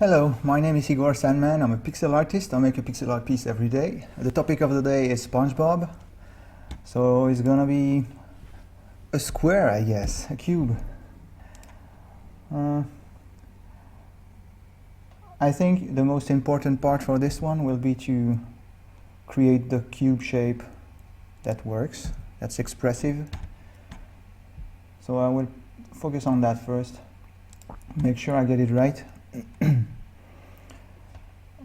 Hello, my name is Igor Sandman. I'm a pixel artist. I make a pixel art piece every day. The topic of the day is Spongebob. So it's gonna be a square, I guess, a cube. I think the most important part for this one will be to create the cube shape that works, that's expressive. So I will focus on that first, make sure I get it right.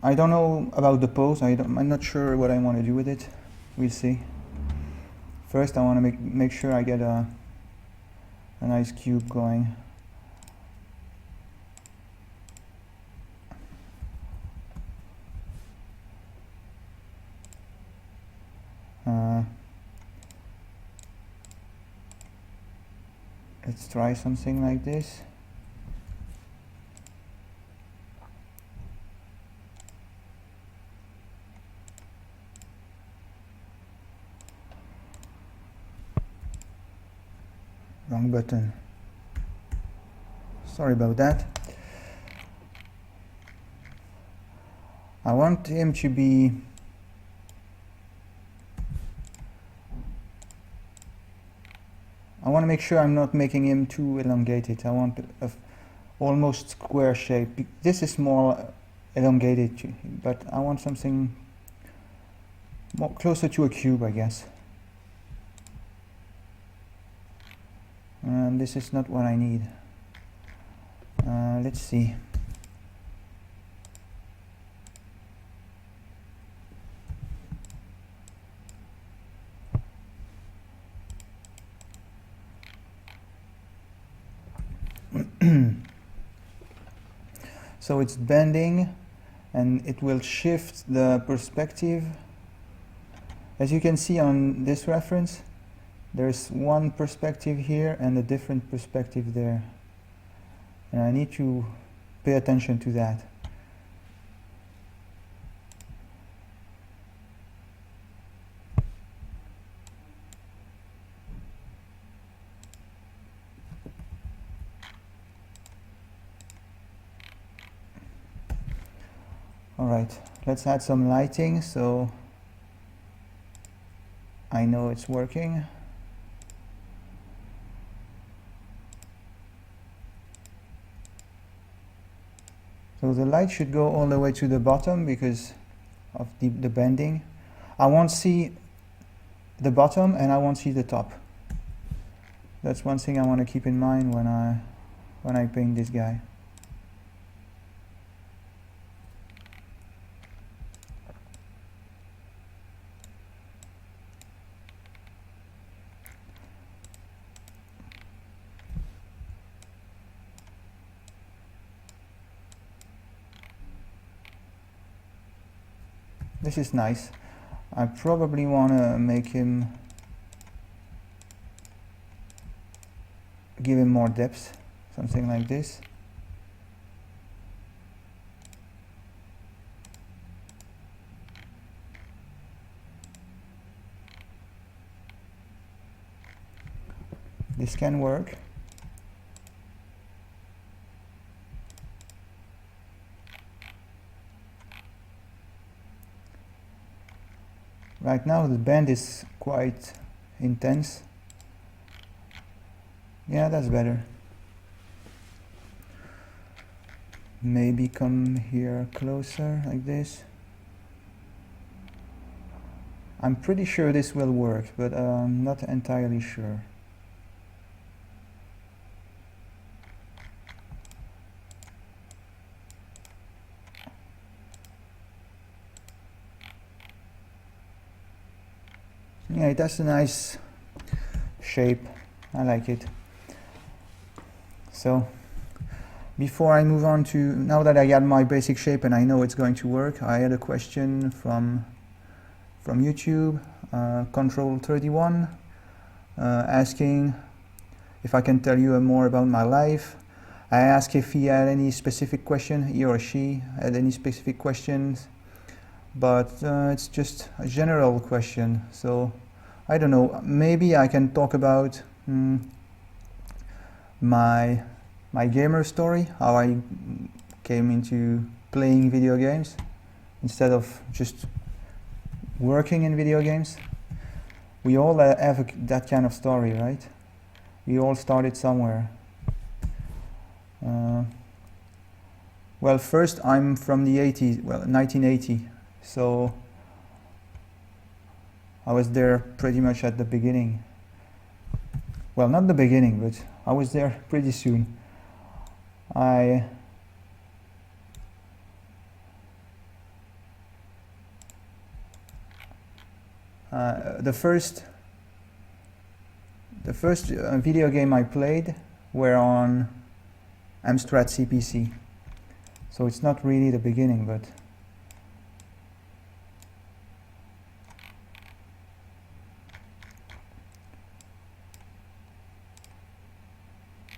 I don't know about the pose. I'm not sure what I want to do with it. We'll see. First, I want to make sure I get a nice cube going. Let's try something like this. Wrong button. Sorry about that. I want him to be I want to make sure I'm not making him too elongated. I want a almost square shape. This is more elongated, but I want something more closer to a cube, I guess. And this is not what I need. Let's see. So it's bending and it will shift the perspective. As you can see on this reference, there's one perspective here and a different perspective there. And I need to pay attention to that. Alright, let's add some lighting so I know it's working. So the light should go all the way to the bottom because of the bending. I won't see the bottom and I won't see the top. That's one thing I want to keep in mind when I paint this guy. This is nice. I probably want to make him, give him more depth, something like this. This can work. Right now the bend is quite intense. Yeah, that's better. Maybe come here closer like this. I'm pretty sure this will work, but I'm not entirely sure. Yeah, it has a nice shape. I like it. So before I move on to, now that I got my basic shape and I know it's going to work, I had a question from YouTube, Control31, asking if I can tell you more about my life. I asked if he had any specific question, he or she had any specific questions, but it's just a general question. So I don't know, maybe I can talk about my gamer story, how I came into playing video games instead of just working in video games. We all have that kind of story, right? We all started somewhere. Well, first I'm from the 80s, well, 1980, so I was there pretty much at the beginning. Well, not the beginning, but I was there pretty soon. The first video game I played were on Amstrad CPC. So it's not really the beginning, but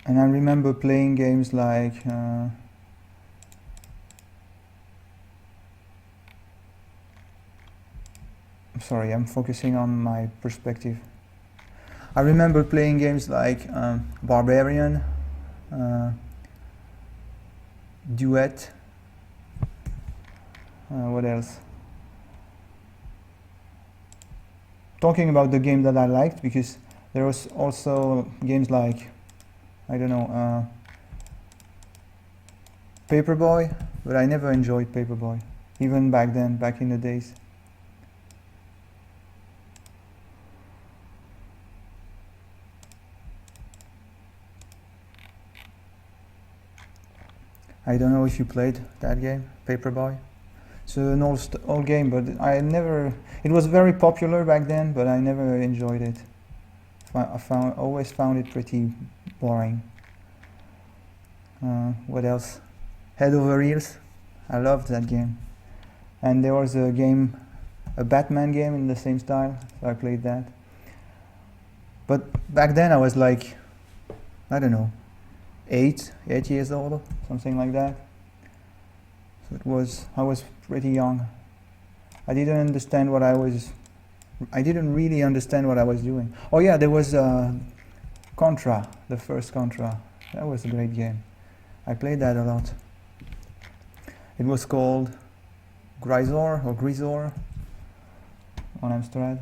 and I remember playing games like I'm sorry, I'm focusing on my perspective. I remember playing games like Barbarian, Duet, what else? Talking about the game that I liked, because there was also games like, I don't know, Paperboy, but I never enjoyed Paperboy, even back then, back in the days. I don't know if you played that game, Paperboy. It's an old game, but I never. It was very popular back then, but I never enjoyed it. Always found it pretty boring. What else? Head Over Heels. I loved that game. And there was a game, a Batman game in the same style, so I played that. But back then I was like, I don't know, 8 years old, something like that. So I was pretty young. I didn't really understand what I was doing. Oh yeah, there was Contra, the first Contra. That was a great game. I played that a lot. It was called Grisor or Grisor on Amstrad.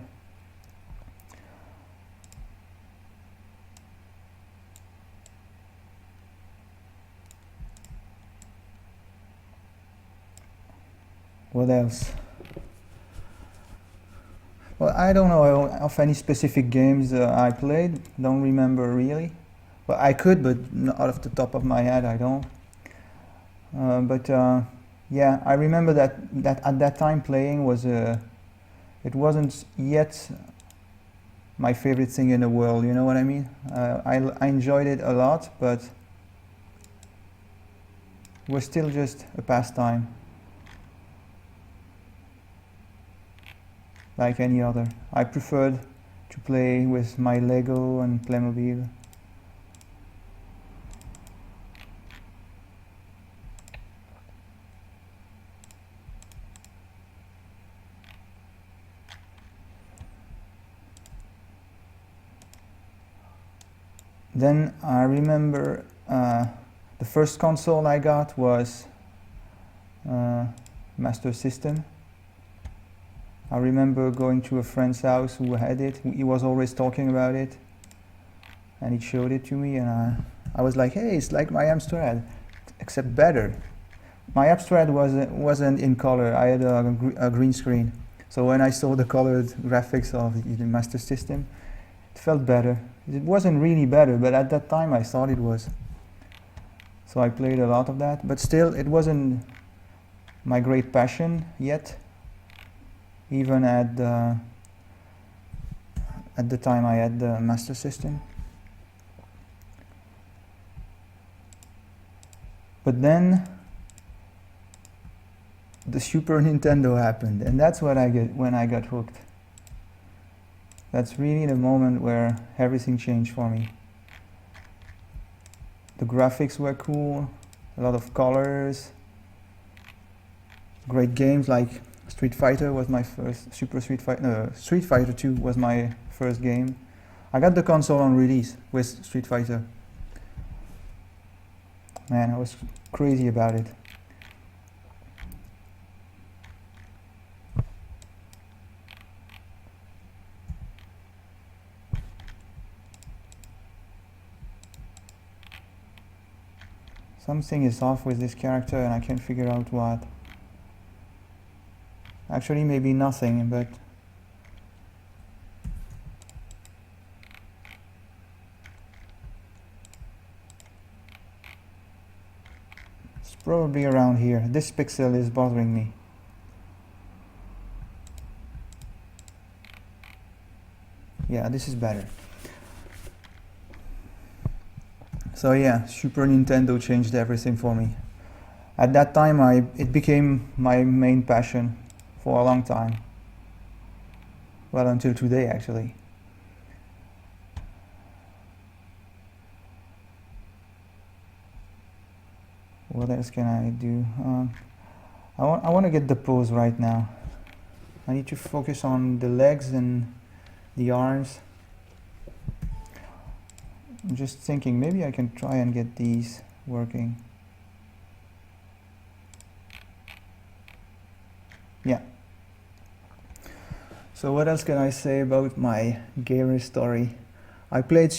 What else? Well, I don't know of any specific games I played. Don't remember really. Well, I could, but not off the top of my head, I don't. Yeah, I remember that at that time playing was it wasn't yet my favorite thing in the world. You know what I mean? I enjoyed it a lot, but it was still just a pastime, like any other. I preferred to play with my Lego and Playmobil. Then I remember the first console I got was Master System. I remember going to a friend's house who had it. He was always talking about it, and he showed it to me, and I was like, hey, it's like my Amstrad, except better. My Amstrad wasn't in color. I had a green screen. So when I saw the colored graphics of the Master System, it felt better. It wasn't really better, but at that time I thought it was. So I played a lot of that, but still it wasn't my great passion yet. Even at the time I had the Master System. But then the Super Nintendo happened, and that's when I got hooked. That's really the moment where everything changed for me. The graphics were cool, a lot of colors, great games like Street Fighter was my first, Street Fighter 2 was my first game. I got the console on release with Street Fighter. Man, I was crazy about it. Something is off with this character and I can't figure out what. Actually, maybe nothing, but it's probably around here. This pixel is bothering me. Yeah, this is better. So yeah, Super Nintendo changed everything for me. At that time, it became my main passion for a long time. Well, until today, actually. What else can I do? I want to get the pose right now. I need to focus on the legs and the arms. I'm just thinking maybe I can try and get these working. Yeah. So what else can I say about my gamer story? I played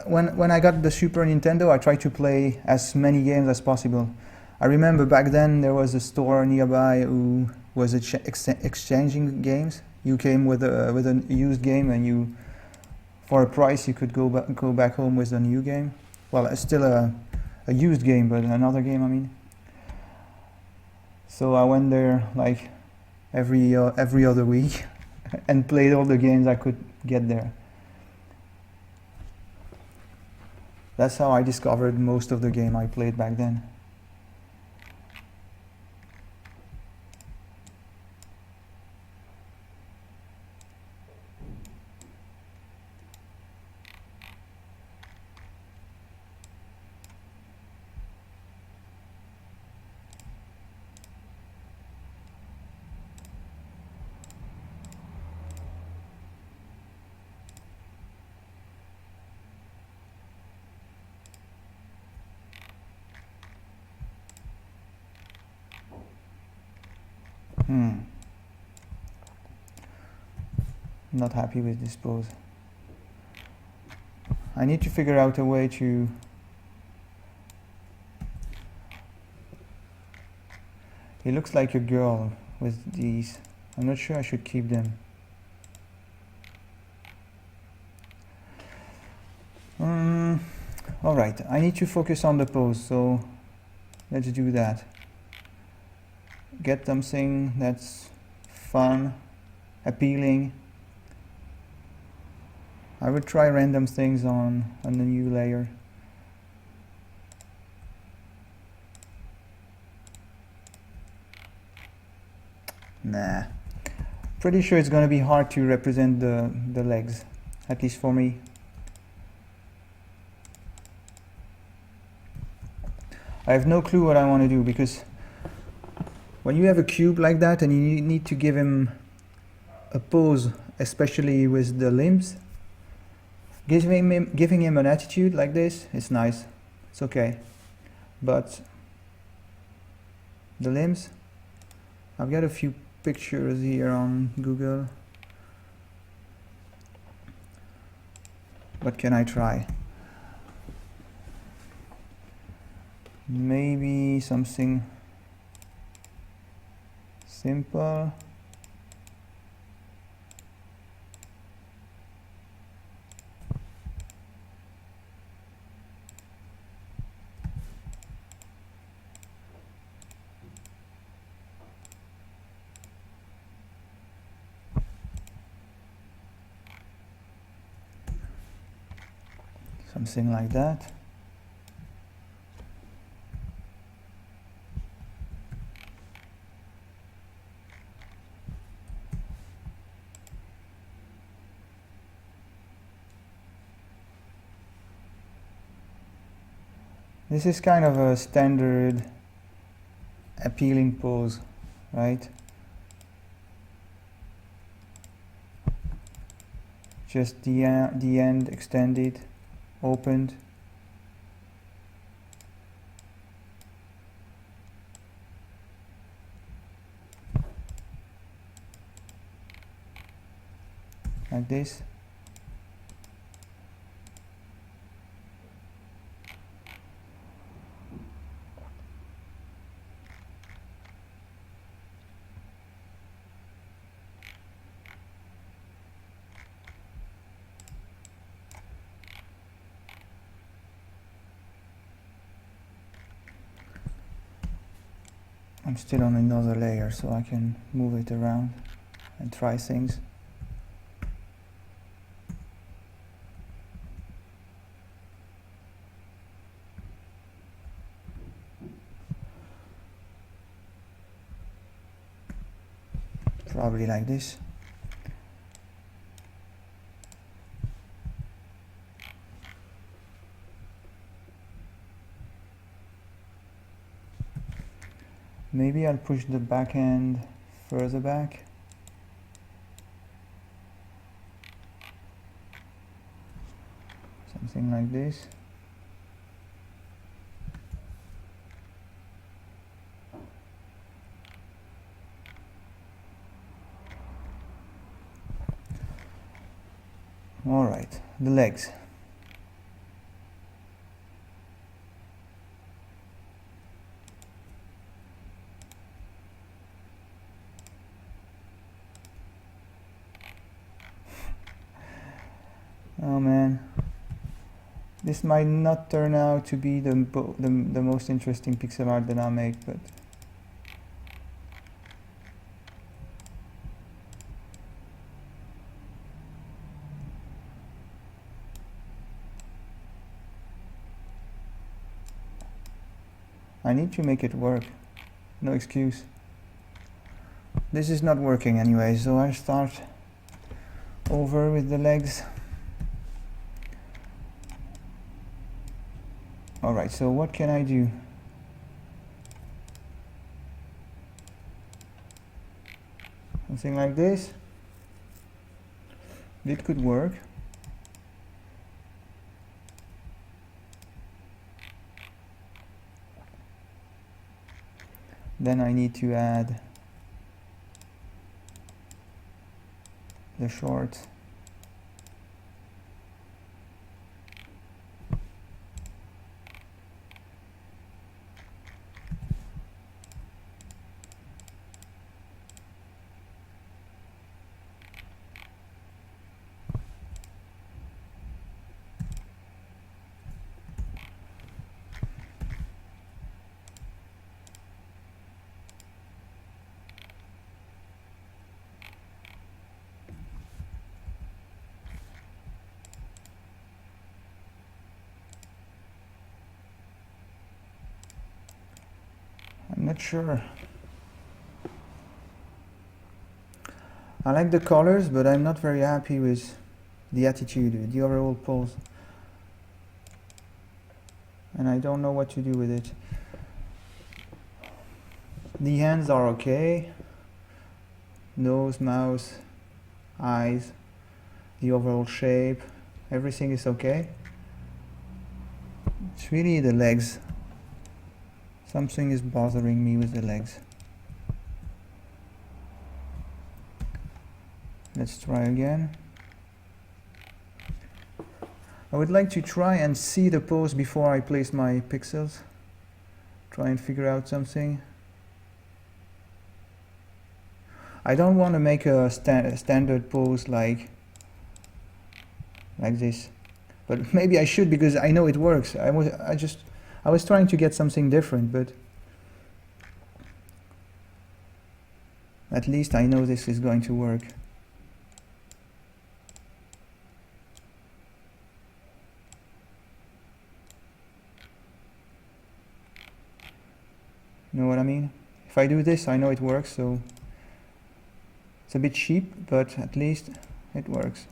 when I got the Super Nintendo, I tried to play as many games as possible. I remember back then there was a store nearby who was exchanging games. You came with a used game, and for a price you could go back home with a new game. Well, it's still a used game, but another game, I mean. So I went there like every other week and played all the games I could get there. That's how I discovered most of the game I played back then. Not happy with this pose. I need to figure out a way to He looks like a girl with these. I'm not sure I should keep them. Alright, I need to focus on the pose, so let's do that. Get something that's fun, appealing. I will try random things on the new layer. Nah. Pretty sure it's going to be hard to represent the legs, at least for me. I have no clue what I want to do, because when you have a cube like that and you need to give him a pose, especially with the limbs, giving him an attitude like this, it's nice, it's okay. But the limbs, I've got a few pictures here on Google. What can I try? Maybe something simple. Something like that. This is kind of a standard appealing pose, right? Just the end extended, opened. Like this. I'm still on another layer, so I can move it around and try things. Probably like this. Maybe I'll push the back end further back. Something like this. All right, the legs. Oh man, this might not turn out to be the most interesting pixel art that I'll make, but I need to make it work. No excuse. This is not working anyway, so I start over with the legs. Alright, so what can I do? Something like this. It could work. Then I need to add the shorts. I'm not sure. I like the colors, but I'm not very happy with the attitude, the overall pose. And I don't know what to do with it. The hands are okay. Nose, mouth, eyes, the overall shape, everything is okay. It's really the legs. Something is bothering me with the legs. Let's try again. I would like to try and see the pose before I place my pixels. Try and figure out something. I don't want to make a standard pose like this, but maybe I should, because I know it works. I was trying to get something different, but at least I know this is going to work. You know what I mean? If I do this, I know it works, so it's a bit cheap, but at least it works.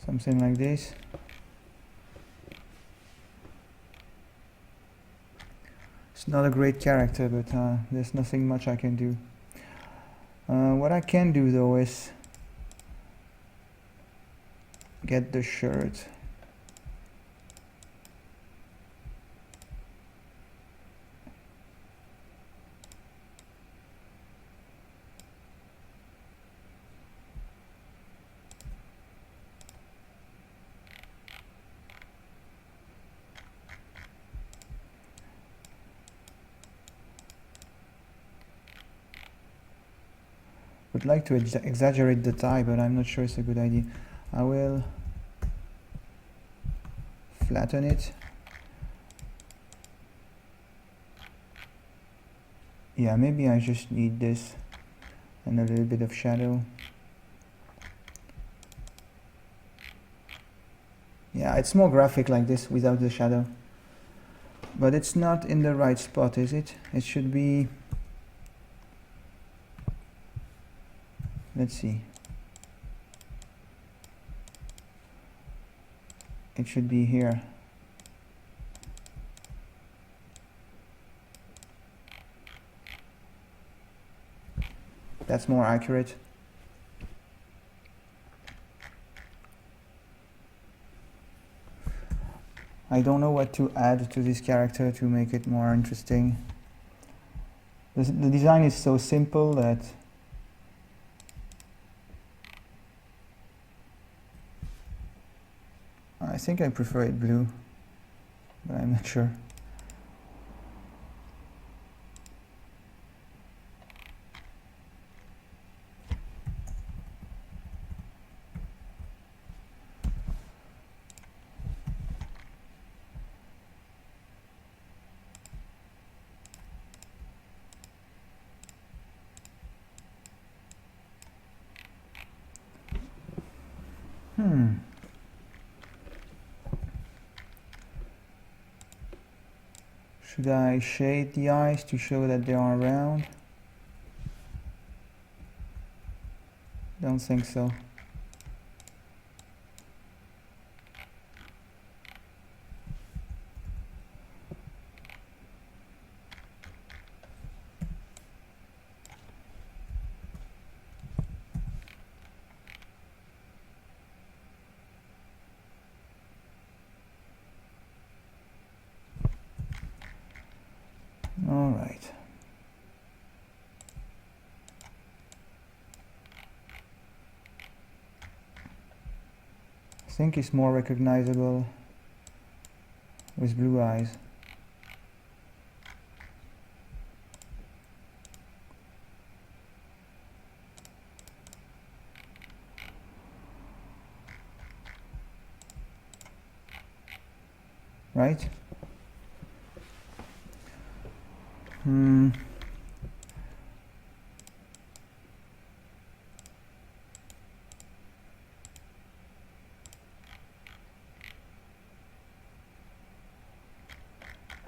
Something like this. It's not a great character, but there's nothing much I can do. What I can do though is get the shirt Would like to exaggerate the tie, but I'm not sure it's a good idea. I will flatten it. Yeah, maybe I just need this and a little bit of shadow. Yeah, it's more graphic like this without the shadow. But it's not in the right spot, is it? It should be... Let's see. It should be here. That's more accurate. I don't know what to add to this character to make it more interesting. The design is so simple that I think I prefer it blue, but I'm not sure. Should I shade the eyes to show that they are round? Don't think so. All right. I think it's more recognizable with blue eyes. Right?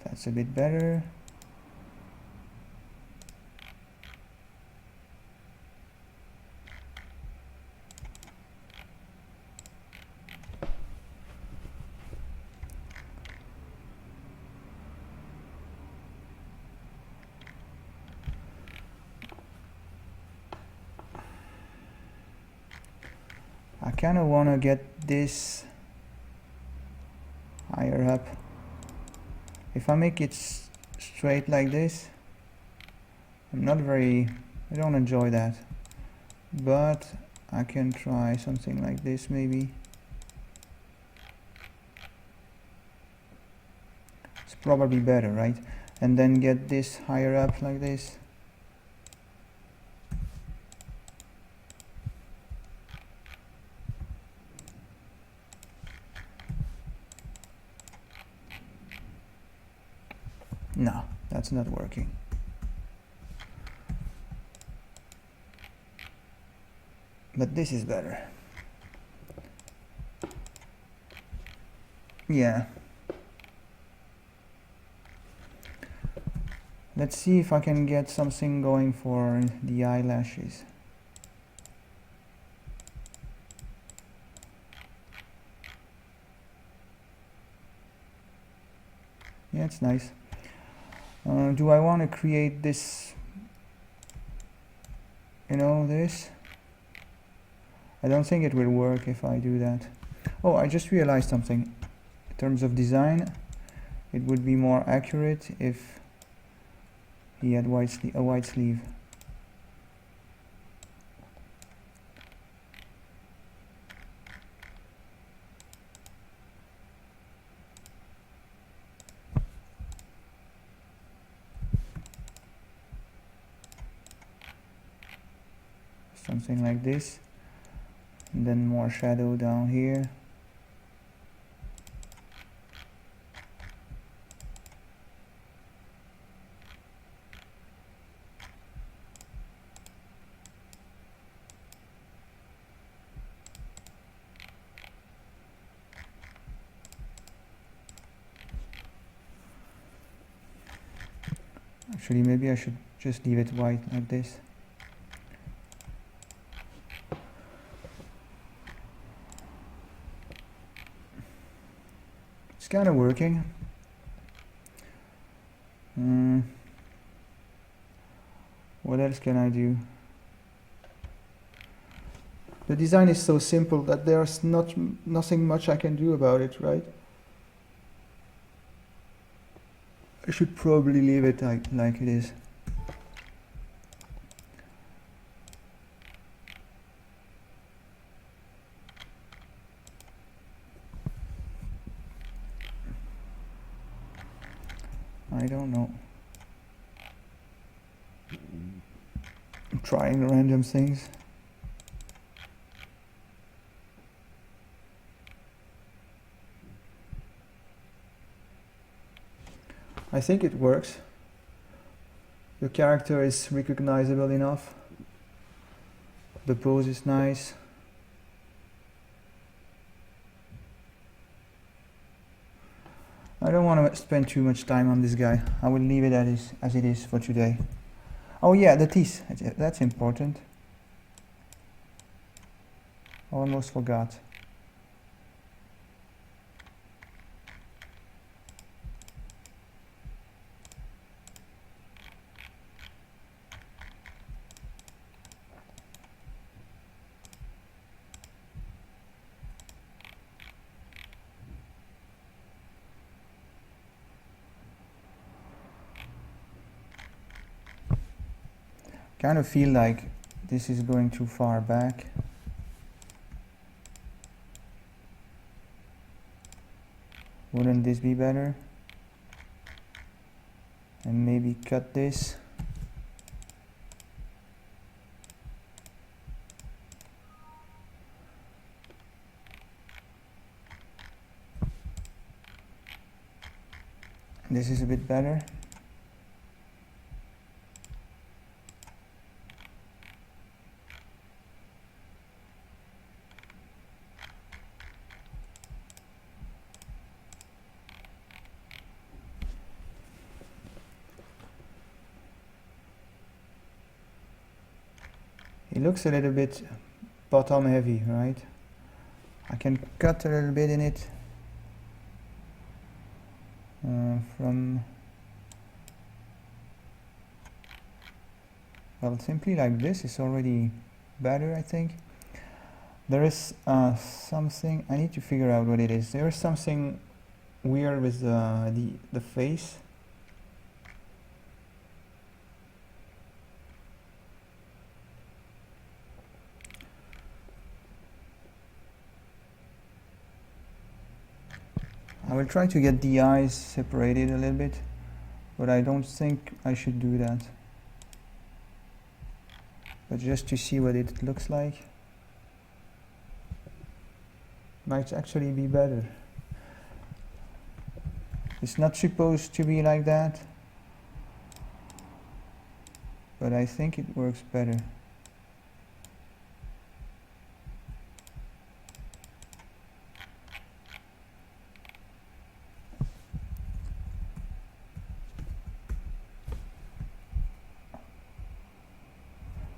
That's a bit better. I kind of want to get this higher up. If I make it straight like this, I don't enjoy that. But I can try something like this maybe. It's probably better, right? And then get this higher up like this. No, that's not working. But this is better. Yeah. Let's see if I can get something going for the eyelashes. Yeah, it's nice. Do I want to create this, this? I don't think it will work if I do that. Oh, I just realized something. In terms of design, it would be more accurate if he had a white sleeve. something like this, and then more shadow down here. Actually, maybe I should just leave it white like this. It's kind of working. What else can I do? The design is so simple that there's nothing much I can do about it, right? I should probably leave it like it is. I don't know. I'm trying random things. I think it works. The character is recognizable enough. The pose is nice. I don't want to spend too much time on this guy. I will leave it as it is for today. Oh yeah, the teeth. That's important. Almost forgot. Kind of feel like this is going too far back. Wouldn't this be better? And maybe cut this. This is a bit better. It looks a little bit bottom heavy, right? I can cut a little bit in it from, well, simply like this is already better, I think. There is something, I need to figure out what it is. There is something weird with the face. I will try to get the eyes separated a little bit, but I don't think I should do that. But just to see what it looks like. Might actually be better. It's not supposed to be like that, but I think it works better.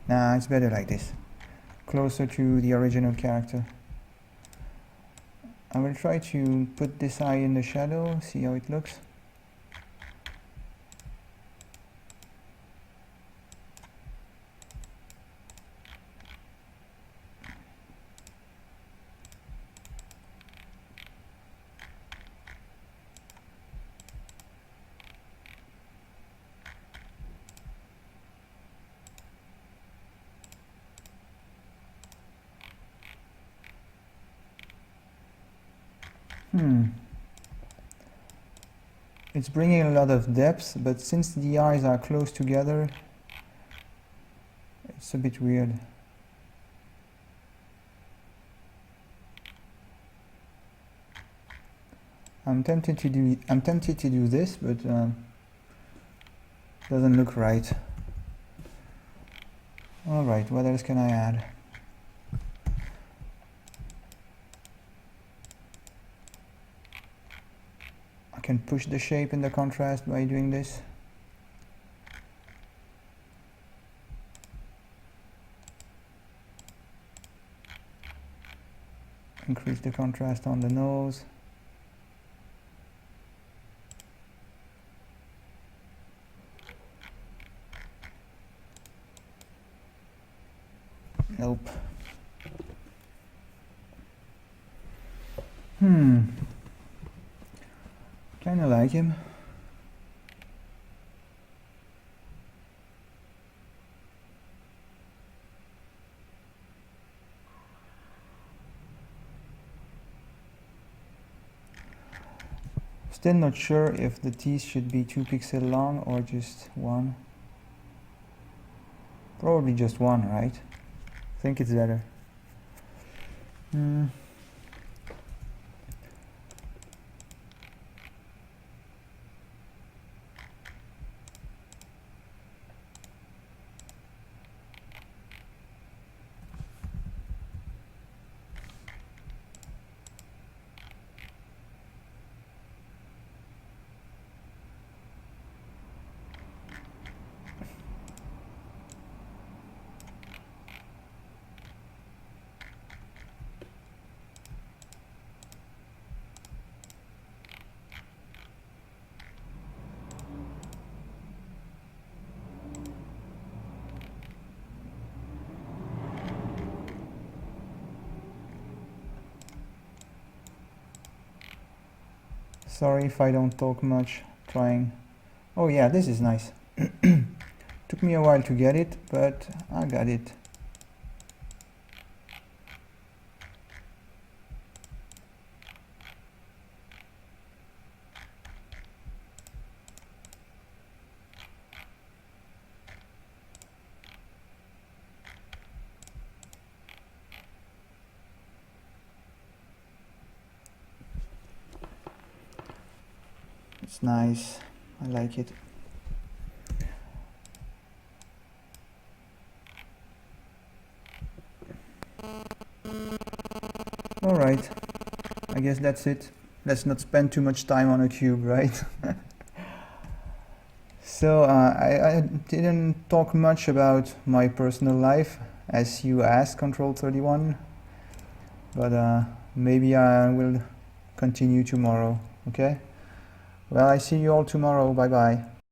Nah, it's better like this. Closer to the original character. I will try to put this eye in the shadow, see how it looks. It's bringing a lot of depth, but since the eyes are close together, it's a bit weird. I'm tempted to do this, but doesn't look right. All right, what else can I add? I can push the shape in the contrast by doing this. Increase the contrast on the nose. Nope. Kinda like him. Still not sure if the teeth should be 2 pixels long or just 1. Probably just 1, right? I think it's better. Sorry if I don't talk much, trying. Oh yeah, this is nice. Took me a while to get it, but I got it. It's nice. I like it. Alright, I guess that's it. Let's not spend too much time on a cube, right? So I didn't talk much about my personal life, as you asked, Control 31. But maybe I will continue tomorrow, okay? Well, I see you all tomorrow. Bye-bye.